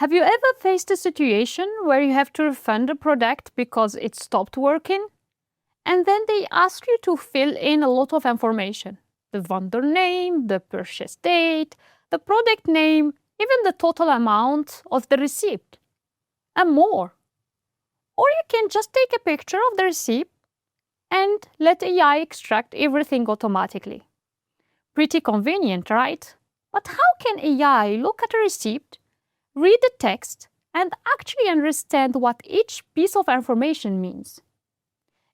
Have you ever faced a situation where you have to refund a product because it stopped working? And then they ask you to fill in a lot of information: the vendor name, the purchase date, the product name, even the total amount of the receipt, and more. Or you can just take a picture of the receipt and let AI extract everything automatically. Pretty convenient, right? But how can AI look at a receipt, read the text, and actually understand what each piece of information means?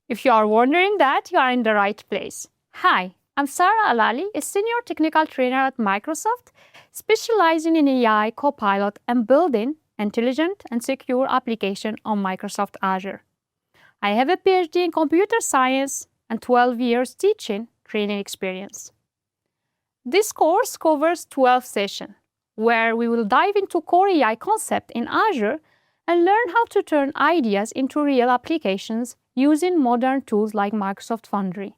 If you are wondering that, you are in the right place. Hi, I'm Sarah Alali, a senior technical trainer at Microsoft, specializing in AI, Copilot, and building intelligent and secure applications on Microsoft Azure. I have a PhD in computer science and 12 years teaching training experience. This course covers 12 sessions, where we will dive into core AI concepts in Azure and learn how to turn ideas into real applications using modern tools like Microsoft Foundry.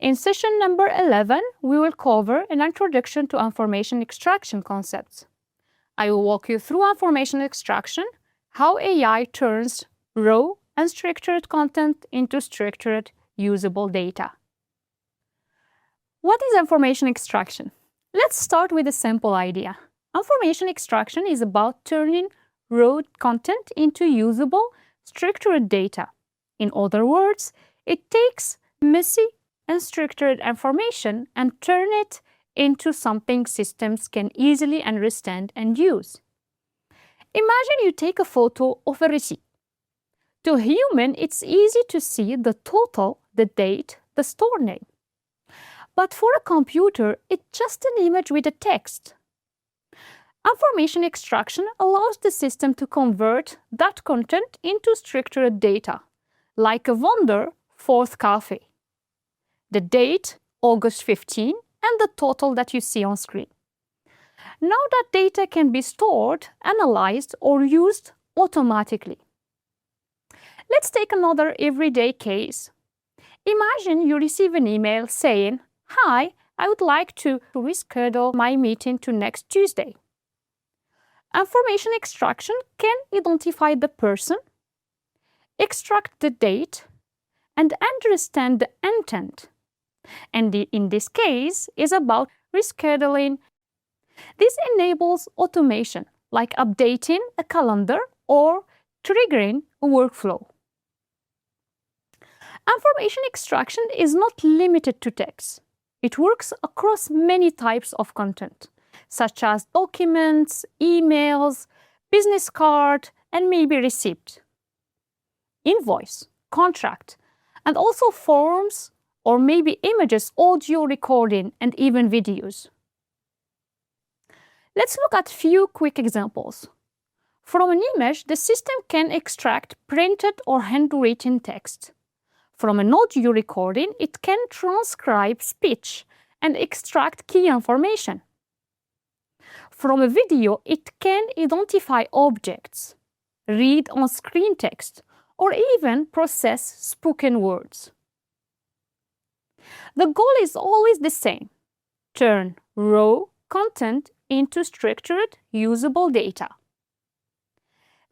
In session number 11, we will cover an introduction to information extraction concepts. I will walk you through information extraction, how AI turns raw and structured content into structured, usable data. What is information extraction? Let's start with a simple idea. Information extraction is about turning raw content into usable, structured data. In other words, it takes messy and structured information and turns it into something systems can easily understand and use. Imagine you take a photo of a receipt. To a human, it's easy to see the total, the date, the store name. But for a computer, it's just an image with a text. Information extraction allows the system to convert that content into structured data, like a vendor, fourth coffee, the date, August 15, and the total that you see on screen. Now that data can be stored, analyzed, or used automatically. Let's take another everyday case. Imagine you receive an email saying, "Hi, I would like to reschedule my meeting to next Tuesday." Information extraction can identify the person, extract the date, and understand the intent. And in this case is about rescheduling. This enables automation, like updating a calendar or triggering a workflow. Information extraction is not limited to text. It works across many types of content, such as documents, emails, business card, and maybe receipt, invoice, contract, and also forms or maybe images, audio recording, and even videos. Let's look at a few quick examples. From an image, the system can extract printed or handwritten text. From an audio recording, it can transcribe speech and extract key information. From a video, it can identify objects, read on-screen text, or even process spoken words. The goal is always the same: turn raw content into structured, usable data.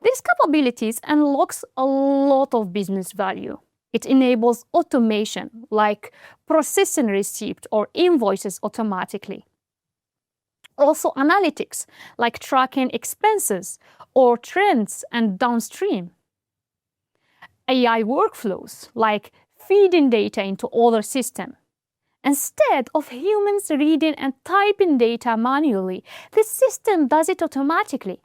These capabilities unlocks a lot of business value. It enables automation, like processing receipts or invoices automatically. Also analytics, like tracking expenses or trends and downstream. AI workflows, like feeding data into other systems. Instead of humans reading and typing data manually, the system does it automatically.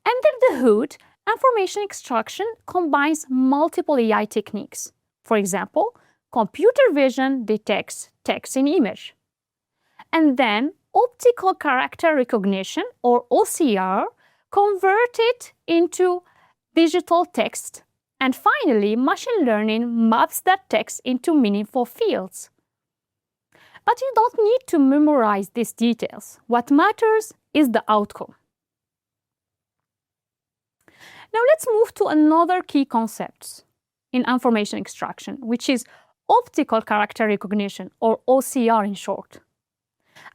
Under the hood, information extraction combines multiple AI techniques. For example, computer vision detects text in image. And then optical character recognition, or OCR, converts it into digital text. And finally, machine learning maps that text into meaningful fields. But you don't need to memorize these details. What matters is the outcome. Now let's move to another key concept in information extraction, which is optical character recognition, or OCR in short.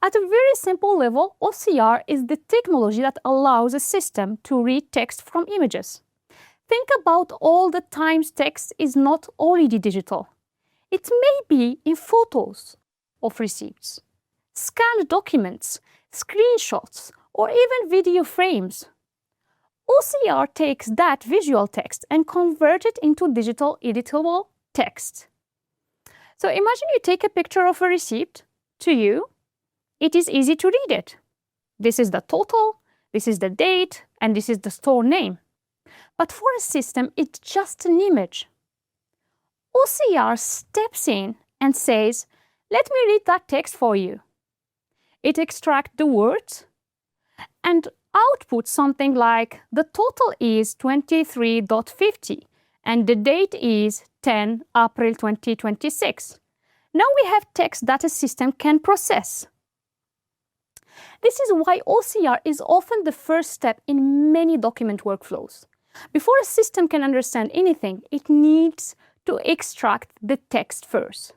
At a very simple level, OCR is the technology that allows a system to read text from images. Think about all the times text is not already digital. It may be in photos of receipts, scanned documents, screenshots, or even video frames. OCR takes that visual text and converts it into digital editable text. So imagine you take a picture of a receipt. To you, it is easy to read it. This is the total, this is the date, and this is the store name. But for a system, it's just an image. OCR steps in and says, let me read that text for you. It extracts the words and outputs something like the total is 23.50 and the date is 10 April 2026. Now we have text that a system can process. This is why OCR is often the first step in many document workflows. Before a system can understand anything, it needs to extract the text first.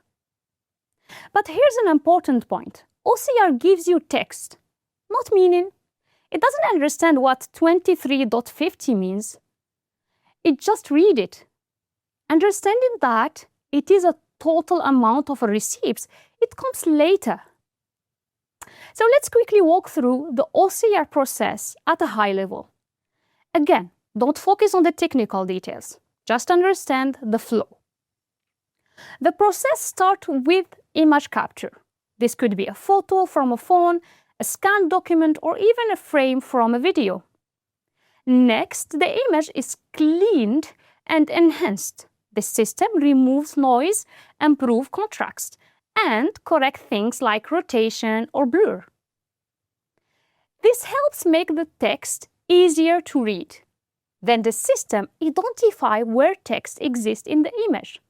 But here's an important point. OCR gives you text, not meaning. It doesn't understand what 23.50 means. It just reads it. Understanding that it is a total amount of receipts, it comes later. So let's quickly walk through the OCR process at a high level. Again, don't focus on the technical details. Just understand the flow. The process starts with image capture. This could be a photo from a phone, a scanned document, or even a frame from a video. Next, the image is cleaned and enhanced. The system removes noise, improves contrast, and corrects things like rotation or blur. This helps make the text easier to read. Then the system identifies where text exists in the image.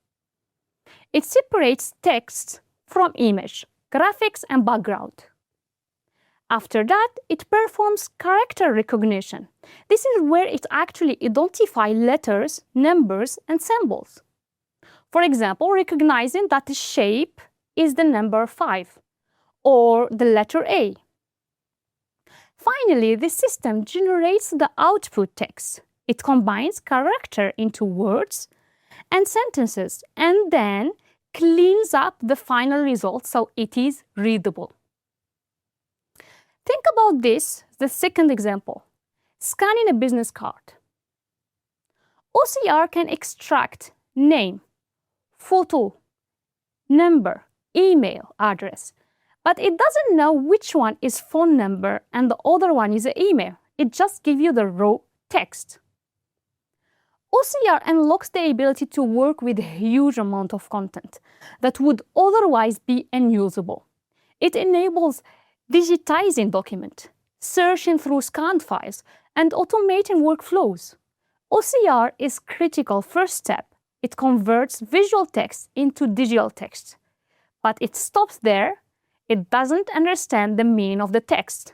It separates text from image, graphics, and background. After that, it performs character recognition. This is where it actually identifies letters, numbers, and symbols. For example, recognizing that the shape is the number 5 or the letter A. Finally, the system generates the output text. It combines character into words and sentences and then cleans up the final result so it is readable. Think about this, the second example, scanning a business card. OCR can extract name, photo, number, email address, but it doesn't know which one is phone number and the other one is an email. It just gives you the raw text. OCR unlocks the ability to work with a huge amount of content that would otherwise be unusable. It enables digitizing documents, searching through scanned files, and automating workflows. OCR is critical first step. It converts visual text into digital text. But it stops there. It doesn't understand the meaning of the text.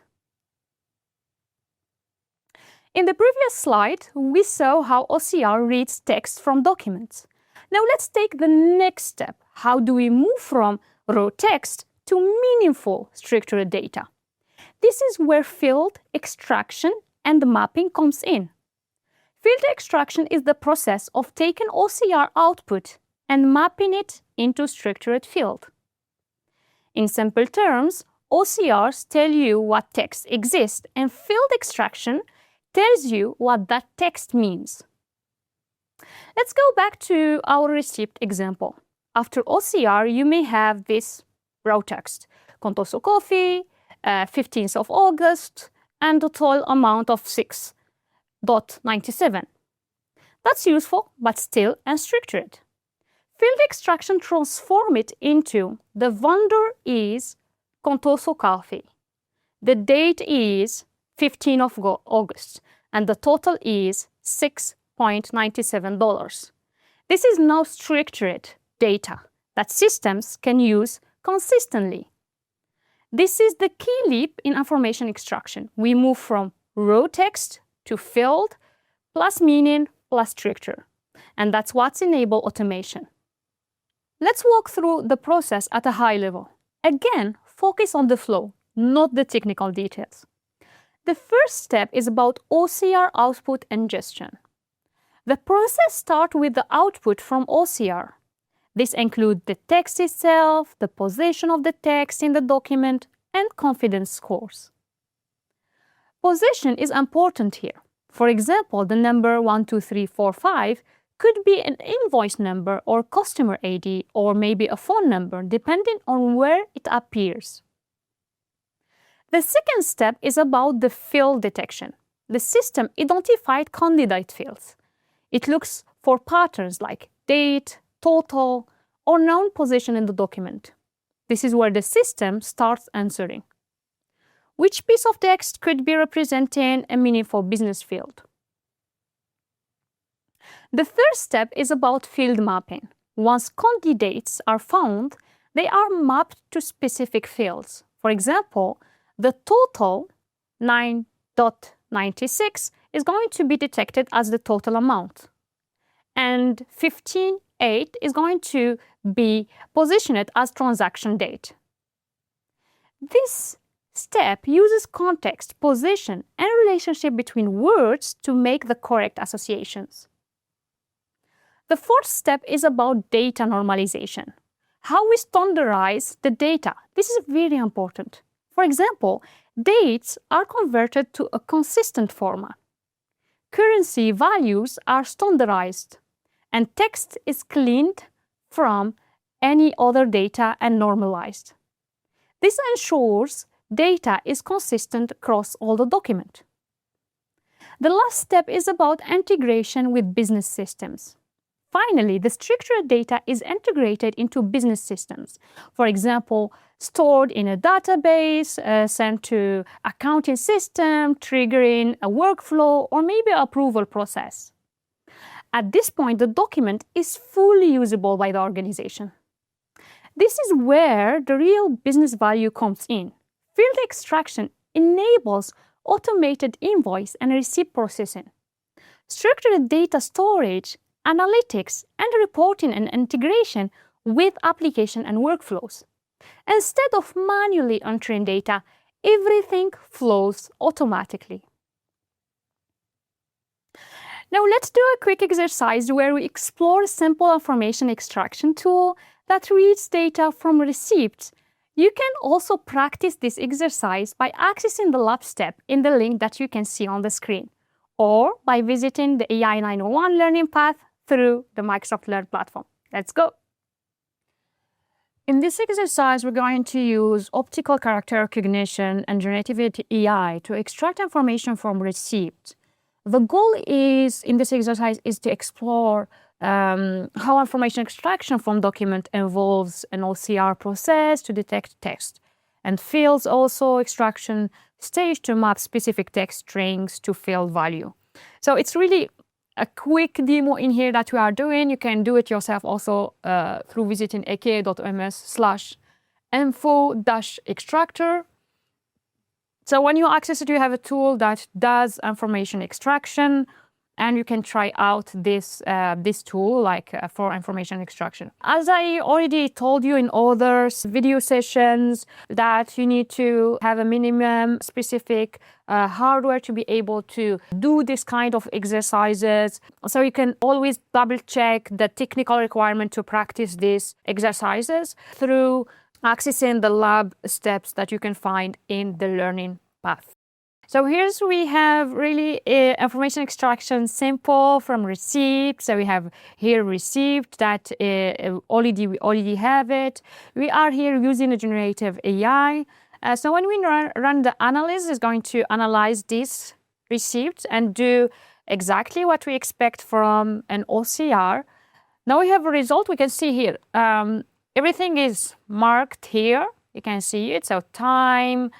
In the previous slide, we saw how OCR reads text from documents. Now let's take the next step. How do we move from raw text to meaningful structured data? This is where field extraction and mapping comes in. Field extraction is the process of taking OCR output and mapping it into structured field. In simple terms, OCRs tell you what text exists, and field extraction tells you what that text means. Let's go back to our receipt example. After OCR, you may have this raw text, Contoso coffee, 15th of August, and the total amount of 6.97. That's useful, but still unstructured. Field extraction transforms it into the vendor is Contoso coffee. The date is 15th of August, and the total is $6.97. This is now structured data that systems can use consistently. This is the key leap in information extraction. We move from raw text to field plus meaning plus structure, and that's what's enabled automation. Let's walk through the process at a high level. Again, focus on the flow, not the technical details. The first step is about OCR output ingestion. The process starts with the output from OCR. This includes the text itself, the position of the text in the document, and confidence scores. Position is important here. For example, the number 12345 could be an invoice number or customer ID or maybe a phone number, depending on where it appears. The second step is about the field detection. The system identified candidate fields. It looks for patterns like date, total, or noun position in the document. This is where the system starts answering. Which piece of text could be representing a meaningful business field? The third step is about field mapping. Once candidates are found, they are mapped to specific fields. For example, the total 9.96 is going to be detected as the total amount, and 15.8 is going to be positioned as transaction date. This step uses context, position, and relationship between words to make the correct associations. The fourth step is about data normalization. How we standardize the data. This is very important. For example, dates are converted to a consistent format. Currency values are standardized, and text is cleaned from any other data and normalized. This ensures data is consistent across all the document. The last step is about integration with business systems. Finally, the structured data is integrated into business systems. For example, stored in a database, sent to accounting system, triggering a workflow, or maybe approval process. At this point, the document is fully usable by the organization. This is where the real business value comes in. Field extraction enables automated invoice and receipt processing. Structured data storage, analytics, and reporting and integration with application and workflows. Instead of manually entering data, everything flows automatically. Now let's do a quick exercise where we explore a simple information extraction tool that reads data from receipts. You can also practice this exercise by accessing the lab step in the link that you can see on the screen, or by visiting the AI-901 learning path through the Microsoft Learn platform. Let's go. In this exercise, we're going to use optical character recognition and generative AI to extract information from receipts. The goal is, in this exercise, is to explore how information extraction from document involves an OCR process to detect text, and fields also extraction stage to map specific text strings to field value. So it's really a quick demo in here that we are doing. You can do it yourself also through visiting aka.ms/info-extractor. So when you access it, you have a tool that does information extraction, and you can try out this tool for information extraction. As I already told you in other video sessions, that you need to have a minimum specific hardware to be able to do this kind of exercises. So you can always double check the technical requirement to practice these exercises through accessing the lab steps that you can find in the learning path. So here's we have really information extraction simple from receipt. So we have here receipt that we already have it. We are here using a generative AI. So when we run the analysis, it's going to analyze this receipt and do exactly what we expect from an OCR. Now we have a result. We can see here. Everything is marked here. You can see it. So time,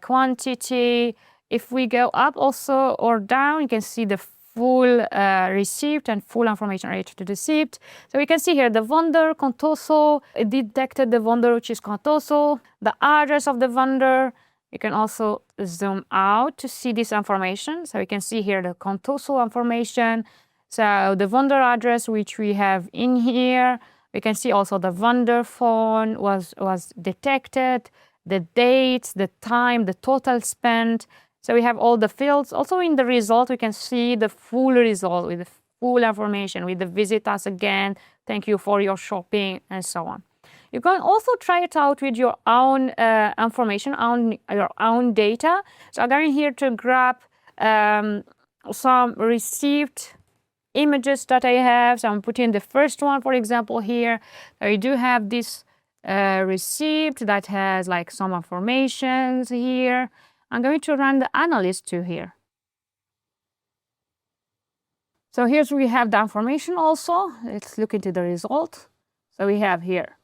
quantity. If we go up also or down, you can see the full receipt and full information related to the receipt. So we can see here the vendor, Contoso, it detected the vendor, which is Contoso, the address of the vendor. You can also zoom out to see this information. So you can see here the Contoso information. So the vendor address, which we have in here. We can see also the vendor phone was detected. the dates, the time, the total spent. So we have all the fields. Also in the result, we can see the full result with the full information, with the visit us again, thank you for your shopping, and so on. You can also try it out with your own information, your own data. So I'm going here to grab some received images that I have. So I'm putting the first one, for example, here. I do have this receipt that has like some informations here. I'm going to run the analyst to here. So here's we have the information also. Let's look into the result. So we have here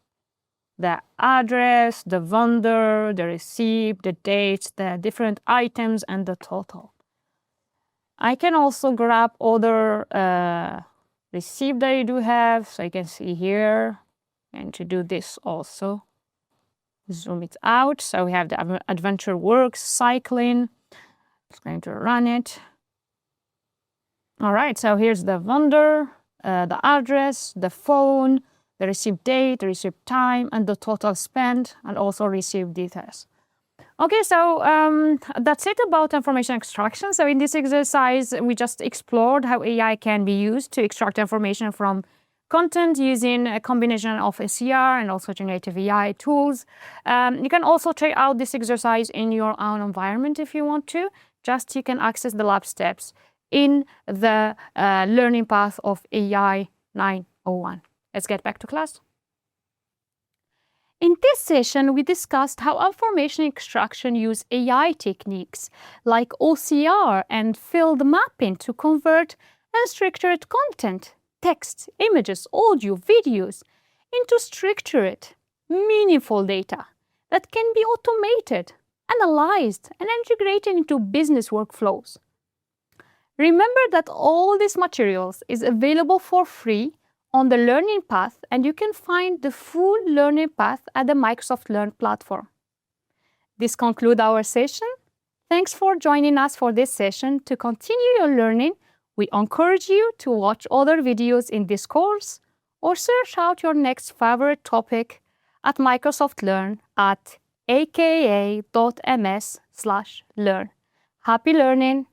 the address, the vendor, the receipt, the dates, the different items, and the total. I can also grab other receipt that I do have. So you can see here, and to do this also, zoom it out. So we have the adventure works, cycling. Just going to run it. All right, so here's the vendor, the address, the phone, the receipt date, the receipt time, and the total spent, and also receipt details. Okay, so that's it about information extraction. So in this exercise, we just explored how AI can be used to extract information from content using a combination of SCR and also generative AI tools. You can also try out this exercise in your own environment if you want to. Just you can access the lab steps in the learning path of AI-901. Let's get back to class. In this session, we discussed how information extraction use AI techniques like OCR and field mapping to convert unstructured content, text, images, audio, videos into structured, meaningful data that can be automated, analyzed, and integrated into business workflows. Remember that all these materials is available for free on the learning path, and you can find the full learning path at the Microsoft Learn platform. This concludes our session. Thanks for joining us for this session. To continue your learning, we encourage you to watch other videos in this course or search out your next favorite topic at Microsoft Learn at aka.ms/learn. Happy learning!